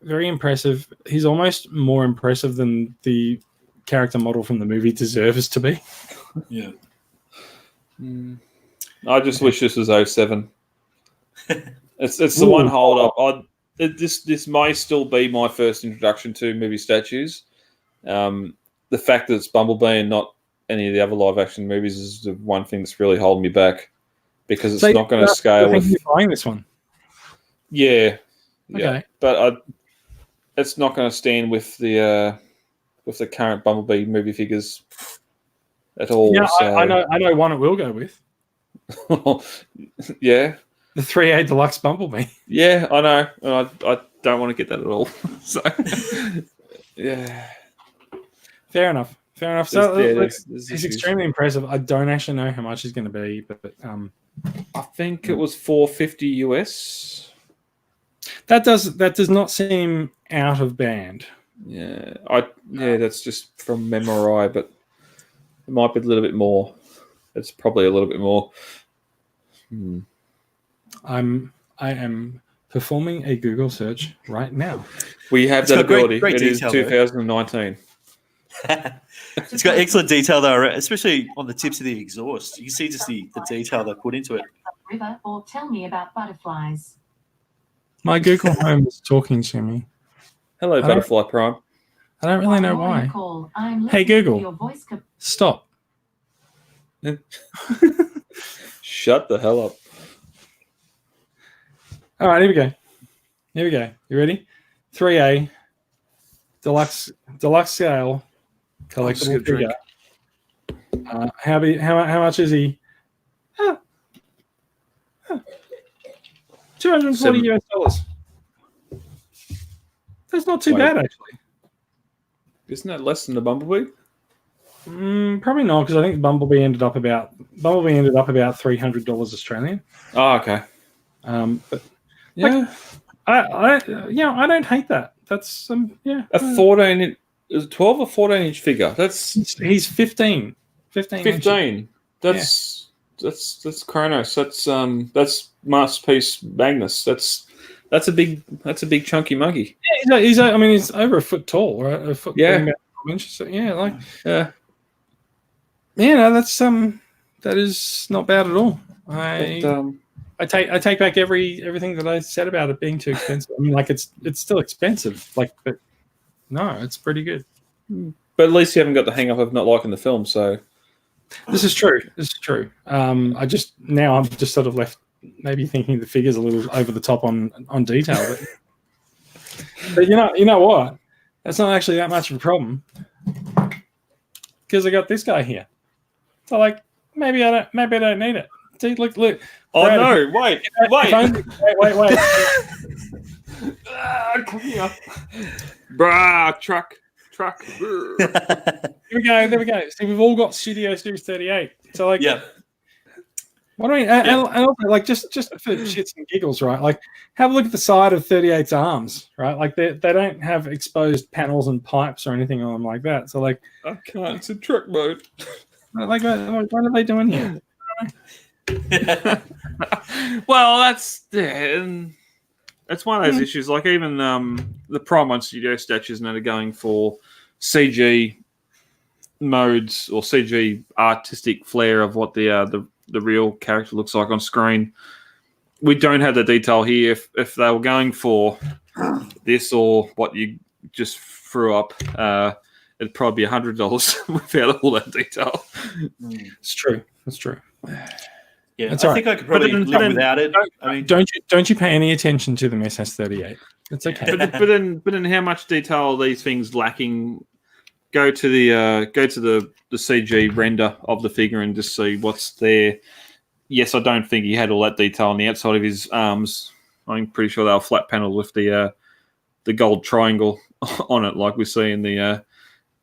very impressive. He's almost more impressive than the character model from the movie deserves to be. Yeah. I just wish this was 07. It's the one hold up. This may still be my first introduction to movie statues. The fact that it's Bumblebee and not any of the other live action movies is the one thing that's really holding me back, because it's not going to scale with. You're buying this one. Yeah. Okay. But it's not going to stand with the current Bumblebee movie figures at all. Yeah, so. I know one it will go with. Yeah. The 3A Deluxe Bumblebee. Yeah, I know. I don't want to get that at all. So, yeah. Fair enough. So there's he's extremely impressive. I don't actually know how much he's going to be, but I think it was $450 US. That does not seem out of band. Yeah, that's just from memory, but it might be a little bit more. It's probably a little bit more. I am performing a Google search right now. We have that ability. Great it is detail, 2019. It's got excellent detail though, especially on the tips of the exhaust. You can see just the detail they put into it. River, or tell me about butterflies. My Google Home is talking to me. Hello, Butterfly Prime. I don't really know why. Hey Google, stop. Shut the hell up. All right, here we go. You ready? 3A deluxe scale collectible figure. How much is he? $240 US. That's not too bad, actually. Isn't that less than the Bumblebee? Probably not, because I think Bumblebee ended up about $300 Australian. Oh, okay. But Yeah, I don't hate that. That's a 14 is 12 or 14-inch figure. He's 15. 15. That's Kronos. That's Masterpiece Magnus. That's a big chunky monkey. Yeah, he's over a foot tall, right? A foot. Yeah. 12 inches. So, yeah, yeah. No, that is not bad at all. I take back everything that I said about it being too expensive. I mean, like it's still expensive, but no, it's pretty good. But at least you haven't got the hang up of not liking the film. So this is true. I'm just sort of left maybe thinking the figure's a little over the top on detail, but you know what? That's not actually that much of a problem because I got this guy here. So like maybe I don't need it. See, look. Oh Brad, no! Wait! Wait! Come here, brah! Truck. There we go. See, we've all got Studio Series 38. So like, yeah. What do I mean? And also, like, just for shits and giggles, right? Like, have a look at the side of 38's arms, right? Like, they don't have exposed panels and pipes or anything on them like that. So like, I can't. It's in truck mode. Like, what are they doing here? Well, that's one of those issues. Like even the Prime 1 Studio statues that are going for CG modes or CG artistic flair of what the real character looks like on screen. We don't have the detail here. If they were going for this or what you just threw up, it'd probably be $100 without all that detail. It's true. That's true. Yeah, That's I all think I could probably But live then- without it. I mean, Don't you pay any attention to the SS38. It's okay. But then, how much detail are these things lacking? Go to the CG render of the figure and just see what's there. Yes, I don't think he had all that detail on the outside of his arms. I'm pretty sure they were flat paneled with the gold triangle on it, like we see in the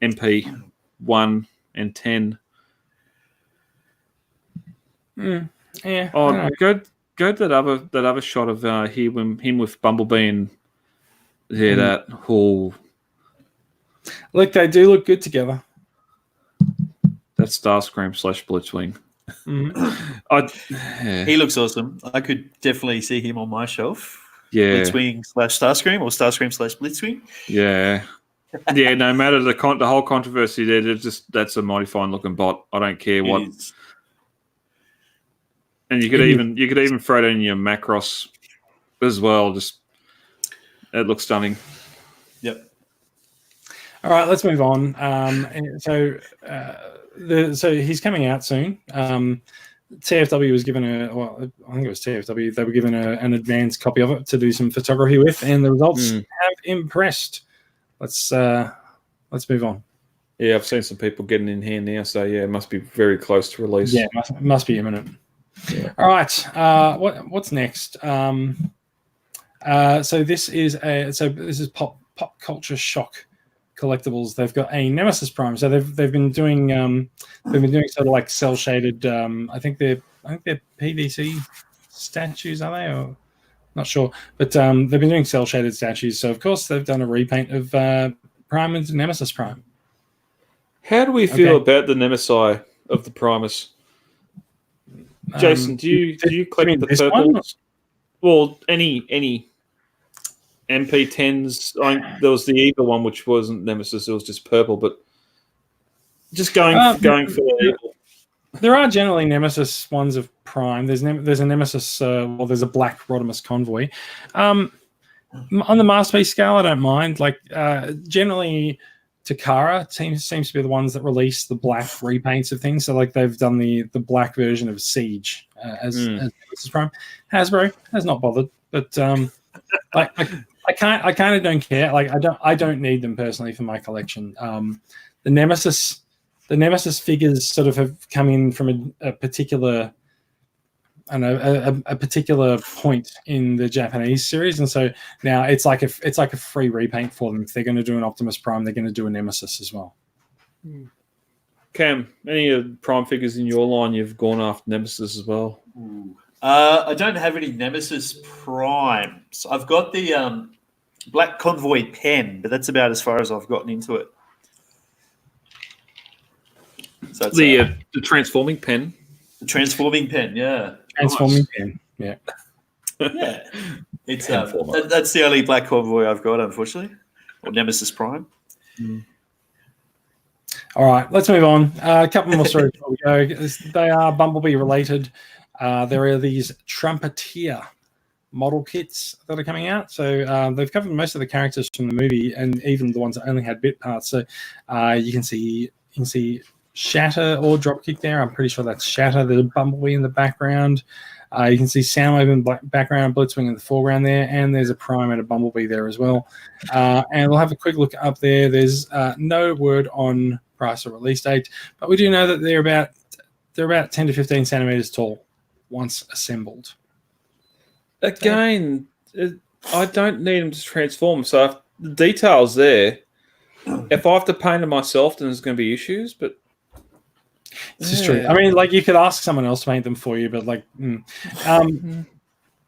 MP1 and 10. Yeah. Oh, go to that other shot of him with Bumblebee and that whole. Look, they do look good together. That's Starscream / Blitzwing. he looks awesome. I could definitely see him on my shelf. Yeah. Blitzwing / Starscream or Starscream / Blitzwing. Yeah. Yeah, no matter the whole controversy there, that's a mighty fine looking bot. I don't care what. And you could even throw it in your Macross as well. Just it looks stunning. Yep. All right, let's move on. So he's coming out soon. TFW was given I think it was TFW. They were given an advanced copy of it to do some photography with, and the results have impressed. Let's move on. Yeah, I've seen some people getting in here now, so yeah, it must be very close to release. Yeah, must be imminent. Yeah. All right. What's next? So this is pop culture shock collectibles. They've got a Nemesis Prime. So they've been doing sort of like cell shaded. I think they're PVC statues, are they? Or not sure, but they've been doing cell shaded statues. So of course they've done a repaint of Prime into Nemesis Prime. How do we feel about the Nemesis of the Primus? Jason, do you collect the purples? Well, any MP10s. There was the Eva one, which wasn't Nemesis; it was just purple. But just going for the evil. There are generally Nemesis ones of Prime. There's a Nemesis. There's a Black Rodimus Convoy. On the masterpiece scale, I don't mind. Like generally, Takara seems to be the ones that release the black repaints of things. So like they've done the black version of Siege as Nemesis Prime. Hasbro has not bothered, but I kind of don't care. Like I don't need them personally for my collection. The Nemesis figures sort of have come in from a particular. I know a particular point in the Japanese series, and so now it's like a free repaint for them. If they're going to do an Optimus Prime, they're going to do a Nemesis as well. Cam, any of the Prime figures in your line you've gone after Nemesis as well? I don't have any Nemesis Primes. I've got the Black Convoy pen, but that's about as far as I've gotten into it. So it's, the transforming pen. The transforming pen, yeah. Transforming pen, yeah. Yeah. It's that's the only Black Convoy I've got, unfortunately, or Nemesis Prime. All right, let's move on. A couple more stories before we go. They are Bumblebee related. There are these Trumpeteer model kits that are coming out. So they've covered most of the characters from the movie, and even the ones that only had bit parts. So you can see Shatter or Dropkick there. I'm pretty sure that's Shatter. There's a Bumblebee in the background. You can see Soundwave in the background, Blitzwing in the foreground there, and there's a Prime and a Bumblebee there as well. And we'll have a quick look up there. There's no word on price or release date, but we do know that they're about 10 to 15 centimeters tall once assembled. Again, I don't need them to transform. So if the details there. If I have to paint them myself, then there's going to be issues. But this is true. I mean, like you could ask someone else to paint them for you, but like, I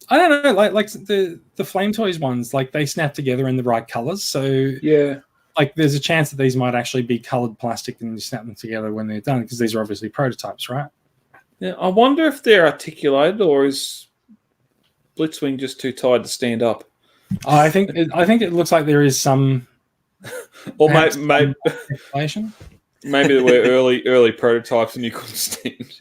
don't know. Like the Flame Toys ones, like they snap together in the right colors. So yeah, like there's a chance that these might actually be colored plastic and you snap them together when they're done, because these are obviously prototypes, right? Yeah. I wonder if they're articulated, or is Blitzwing just too tired to stand up? I think it looks like there is some. Or maybe there were early prototypes and you couldn't stand.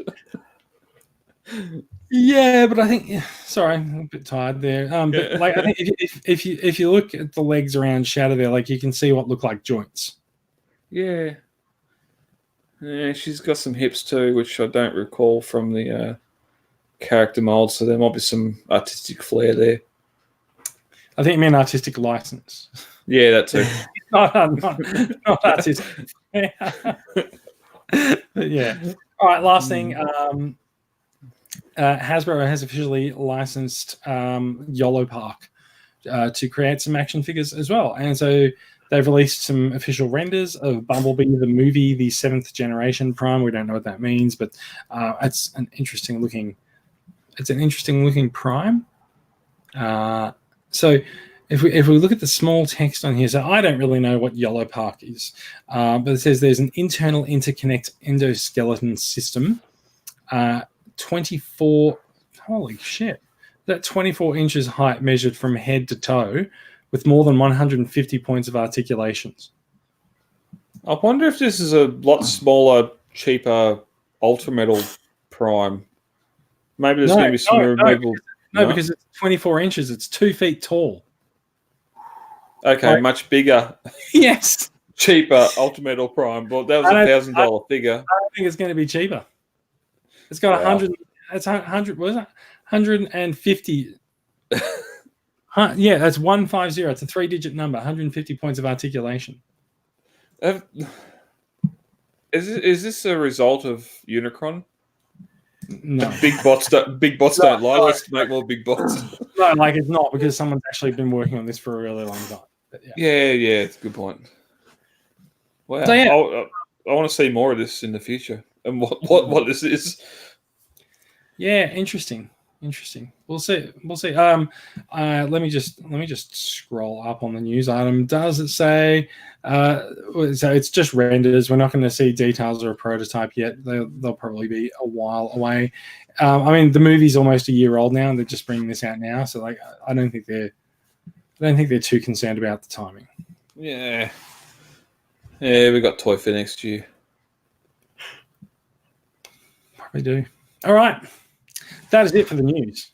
Yeah, but I think sorry, I'm a bit tired there. But like I think if you look at the legs around Shadow there, like you can see what look like joints. Yeah. Yeah, she's got some hips too, which I don't recall from the character molds, so there might be some artistic flair there. I think you mean artistic license. Yeah, that too. not artistic. But yeah. All right, last thing. Hasbro has officially licensed YOLO Park to create some action figures as well. And so they've released some official renders of Bumblebee, the movie, the 7th generation Prime. We don't know what that means, but it's an interesting looking Prime. So if we look at the small text on here, so I don't really know what YOLO Park is, but it says there's an internal interconnect endoskeleton system, 24, holy shit, that 24 inches height measured from head to toe with more than 150 points of articulations. I wonder if this is a lot smaller, cheaper Ultra Metal Prime. Maybe there's going to be some removal. No, because it's 24 inches. It's 2 feet tall. Okay, Like, much bigger. Yes. Cheaper Ultra Metal Prime. Well, that was $1,000 figure. I don't think it's going to be cheaper. It's got 100. It's 100. What is it? 150. Yeah, that's 150. It's a 3-digit number. 150 points of articulation. Is this a result of Unicron? No. Big bots don't lie. Let's make more big bots. No, like it's not, because someone's actually been working on this for a really long time. But yeah, it's a good point. Wow. So, yeah. I want to see more of this in the future and what this is. Yeah, interesting. We'll see. Let me just scroll up on the news item. Does it say? So it's just renders. We're not going to see details or a prototype yet. They'll probably be a while away. I mean, the movie's almost a year old now, and they're just bringing this out now. So like, I don't think they're too concerned about the timing. Yeah, we got Toy Fair next year. Probably do. All right. That is it for the news.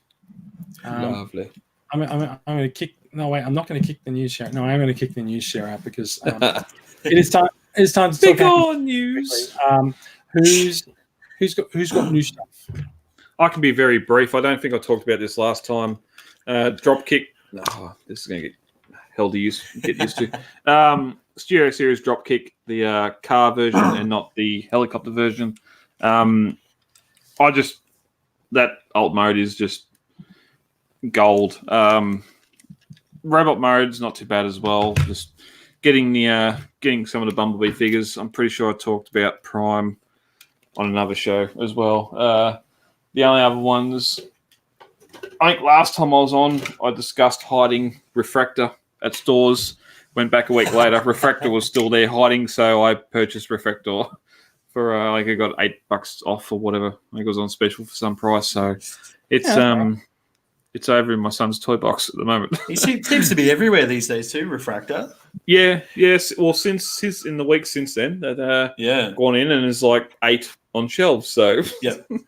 Lovely. I'm going to kick. No, wait. I'm not going to kick the news share. No, I'm going to kick the news share out because it is time. It's time to Big talk on news. Who's got new stuff? I can be very brief. I don't think I talked about this last time. Dropkick. Oh, this is going to get hell to get used to. Studio Series Dropkick, the car version and not the helicopter version. That alt mode is just gold. Robot mode's not too bad as well. Just getting some of the Bumblebee figures. I'm pretty sure I talked about Prime on another show as well. The only other ones, I think last time I was on, I discussed hiding Refractor at stores. Went back a week later, Refractor was still there hiding, so I purchased Refractor for I got $8 off or whatever. I think it was on special for some price. So it's it's over in my son's toy box at the moment. He seems to be everywhere these days too, Refractor. Yes. Well, since in the week since then, that gone in and is like 8 on shelves. So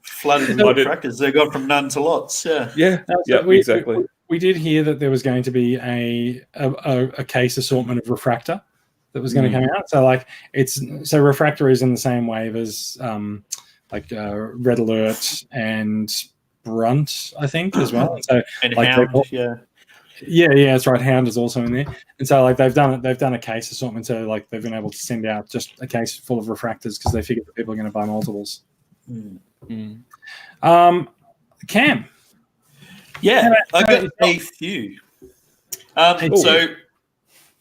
flooded with Refractors. They got from none to lots. Exactly. We did hear that there was going to be a case assortment of Refractor that was going to come out. So Refractor is in the same wave as Red Alert and Brunt, I think, as well. So and Hound, that's right. Hound is also in there, and so they've done a case assortment. So they've been able to send out just a case full of Refractors because they figure that people are going to buy multiples. Cam, I got a few.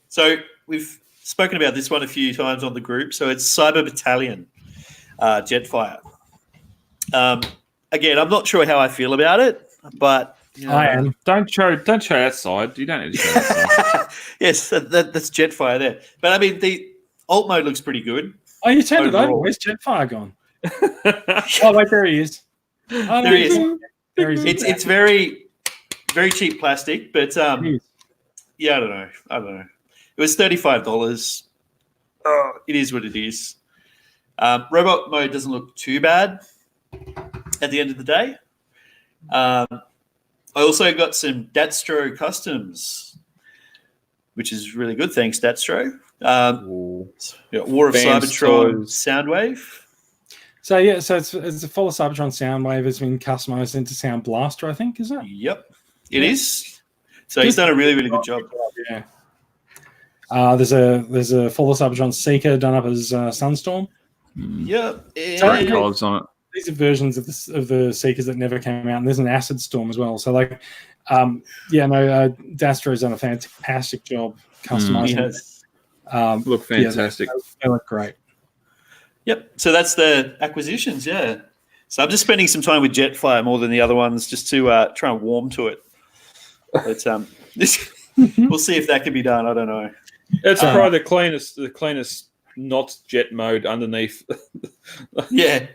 So we've spoken about this one a few times on the group. So it's Cyber Battalion Jetfire. Again, I'm not sure how I feel about it, but I am. Don't show that side. You don't need to show that side. Yes, that's Jetfire there. But I mean, the alt mode looks pretty good. Oh, you turned it over. Where's Jetfire gone? Oh, wait, there he is. Oh, there he is. It's very, very cheap plastic, but I don't know. It was $35. It is what it is. Robot mode doesn't look too bad at the end of the day. I also got some Datstro customs, which is really good. Thanks, Datstro. War of Cybertron Soundwave. So yeah, so it's a full Cybertron Soundwave. It's been customized into Sound Blaster, I think, is it? Yep, it is. So he's done a really, really good job. Yeah. There's a full Cybertron Seeker done up as Sunstorm. Yep. Great colours on it. These are versions of the Seekers that never came out, and there's an Acid Storm as well. So like, Dastro's done a fantastic job customizing. Look fantastic. They look great. Yep. So that's the acquisitions, yeah. So I'm just spending some time with Jetfire more than the other ones just to try and warm to it. But we'll see if that can be done. I don't know. It's probably the cleanest not jet mode underneath. Yeah.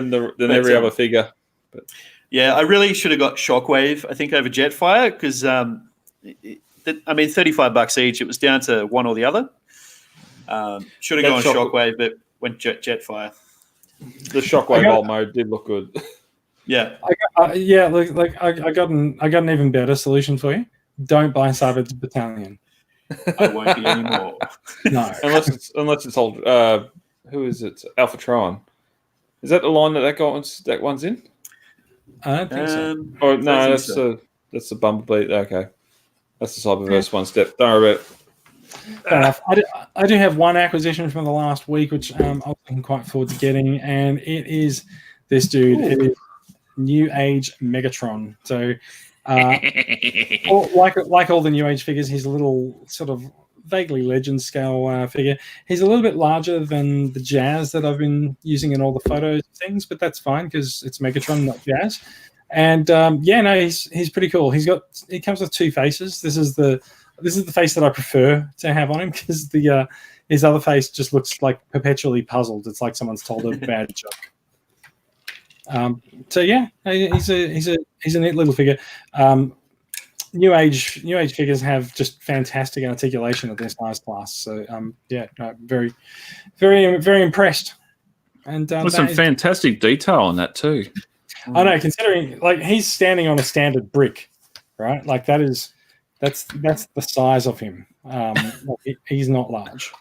than every other figure. But. Yeah, I really should have got Shockwave, I think, over Jetfire because, $35 each. It was down to one or the other. Should have gone Shockwave, but went Jetfire. The Shockwave alt mode did look good. Yeah. I got an even better solution for you. Don't buy Cyber Battalion. I won't be anymore. No. unless it's old. Who is it? Alpha Tron. Is that the line that one's in? I don't think so. Oh no, that's the Bumblebee. Okay, that's the Cyberverse one step. Don't worry about it. Fair enough. I do have one acquisition from the last week, which I'm looking quite forward to getting, and it is this dude. Ooh. It is New Age Megatron. So, like all the New Age figures, he's a little sort of vaguely legend scale figure. He's a little bit larger than the Jazz that I've been using in all the photos and things, but that's fine because it's Megatron, not Jazz. And he's pretty cool. He comes with two faces. This is the face that I prefer to have on him because his other face just looks like perpetually puzzled. It's like someone's told a bad joke. He's a neat little figure. New age figures have just fantastic articulation at their size class. So very, very, very impressed. And there's some fantastic detail on that too. I know, considering like he's standing on a standard brick, right? Like that's the size of him. He's not large.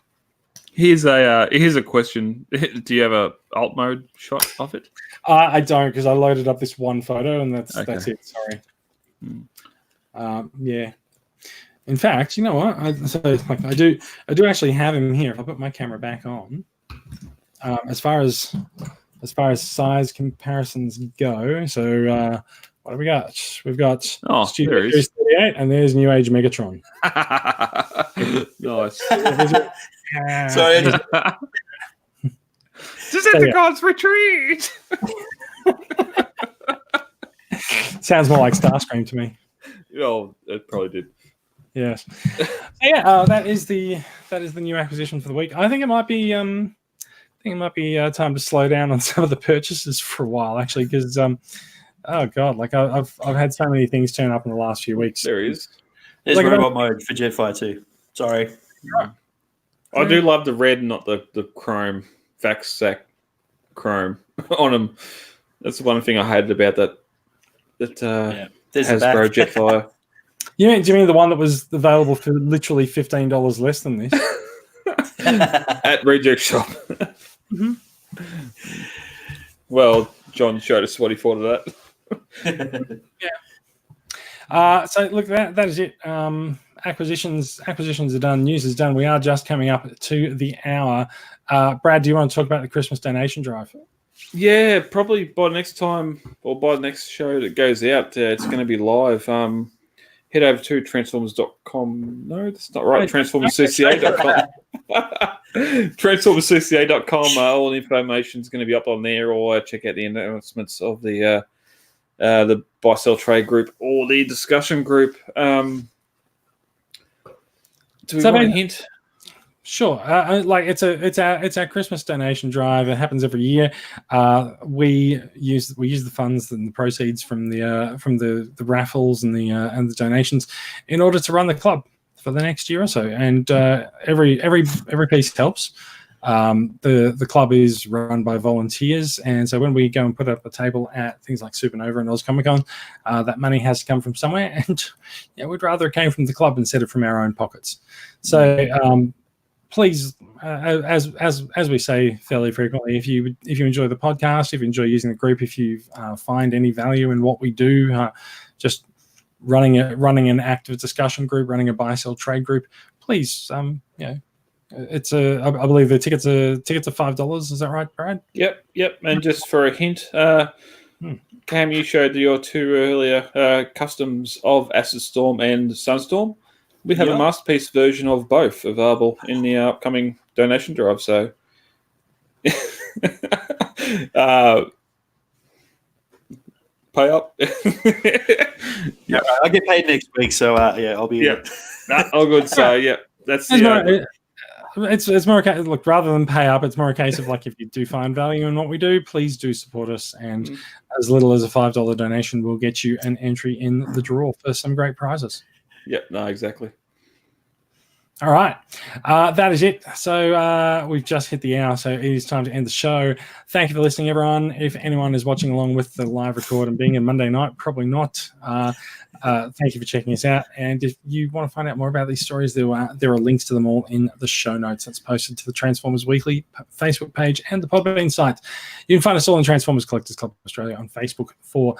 Here's a question. Do you have a alt mode shot of it? I don't, because I loaded up this one photo and that's it. Sorry. Yeah. In fact, you know what? I do actually have him here. If I put my camera back on, as far as size comparisons go, so what have we got? We've got Studio 38, and there's New Age Megatron. Nice. Sorry. Decepticons retreat. Sounds more like Starscream to me. Oh, it probably did. Yes. That is the new acquisition for the week. I think it might be time to slow down on some of the purchases for a while, actually, because oh god, like I've had so many things turn up in the last few weeks. There is. There's robot mode for Jetfire too. Sorry. I do love the red, not the chrome Vaxsack chrome on them. That's the one thing I hated about that Hasbro Jetfire. Do you mean the one that was available for literally $15 less than this? At Reject Shop. Mm-hmm. Well, John showed us what he thought of that. Yeah. So look, that is it. Acquisitions are done. News is done. We are just coming up to the hour. Brad, do you want to talk about the Christmas donation drive? Yeah, probably by next time or by the next show that goes out, it's going to be live. Head over to transformers.com. No, that's not right. Transformerscca.com. Transformerscca.com. All the information is going to be up on there, or check out the announcements of the buy sell trade group or the discussion group. Do we want a hint? Sure. It's our Christmas donation drive. It happens every year. We use the funds and the proceeds from the raffles and the donations in order to run the club for the next year or so. And every piece helps. The club is run by volunteers, and so when we go and put up a table at things like Supernova and Oz Comic Con, that money has to come from somewhere, and we'd rather it came from the club instead of from our own pockets. So please, as we say fairly frequently, if you enjoy the podcast, if you enjoy using the group, if you find any value in what we do, just running an active discussion group, running a buy sell trade group, please, it's I believe the tickets are $5. Is that right, Brad? Yep. And just for a hint, Cam, you showed your two earlier customs of Acid Storm and Sunstorm. We have a masterpiece version of both available in the upcoming donation drive. So, pay up. Yeah, I'll get paid next week. So, I'll be. Yeah, all good. So, that's it's more look, rather than pay up, it's more a case of like, if you do find value in what we do, please do support us, and as little as a $5 donation will get you an entry in the draw for some great prizes. Yep, no, exactly. All right, that is it. So we've just hit the hour, so it is time to end the show. Thank you for listening, everyone. If anyone is watching along with the live record and being a Monday night, probably not. Thank you for checking us out. And if you want to find out more about these stories, there are links to them all in the show notes. That's posted to the Transformers Weekly Facebook page and the Podbean site. You can find us all in Transformers Collectors Club Australia on Facebook for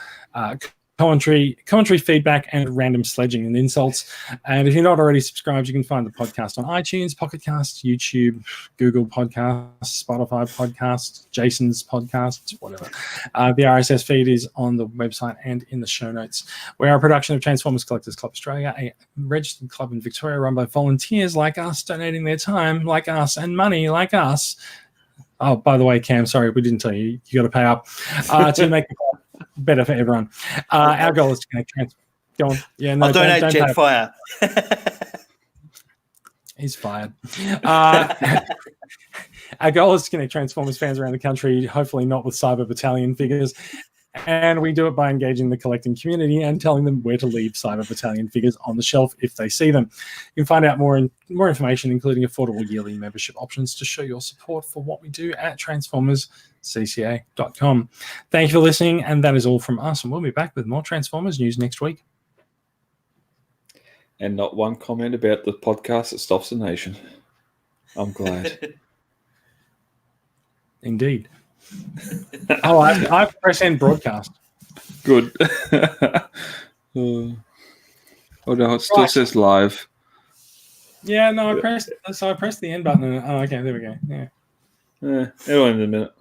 commentary, feedback, and random sledging and insults. And if you're not already subscribed, you can find the podcast on iTunes, Pocket Casts, YouTube, Google Podcasts, Spotify Podcasts, Jason's Podcasts, whatever. The RSS feed is on the website and in the show notes. We are a production of Transformers Collectors Club Australia, a registered club in Victoria run by volunteers like us, donating their time like us and money like us. Oh, by the way, Cam, sorry, we didn't tell you. You got to pay up to make the club better for everyone. Our goal is to connect. Go on. Yeah, no, I'll donate don't Jetfire. He's fired. Our goal is to connect Transformers fans around the country, hopefully not with Cyber Battalion figures. And we do it by engaging the collecting community and telling them where to leave Cyber Battalion figures on the shelf if they see them. You can find out more information, including affordable yearly membership options, to show your support for what we do at TransformersCCA.com. Thank you for listening, and that is all from us. And we'll be back with more Transformers news next week. And not one comment about the podcast that stops the nation. I'm glad. Indeed. Oh, I press end broadcast. Good. Oh no, it still says live. Yeah, no, I pressed the end button. Oh, okay, there we go. Yeah. It'll end in a minute.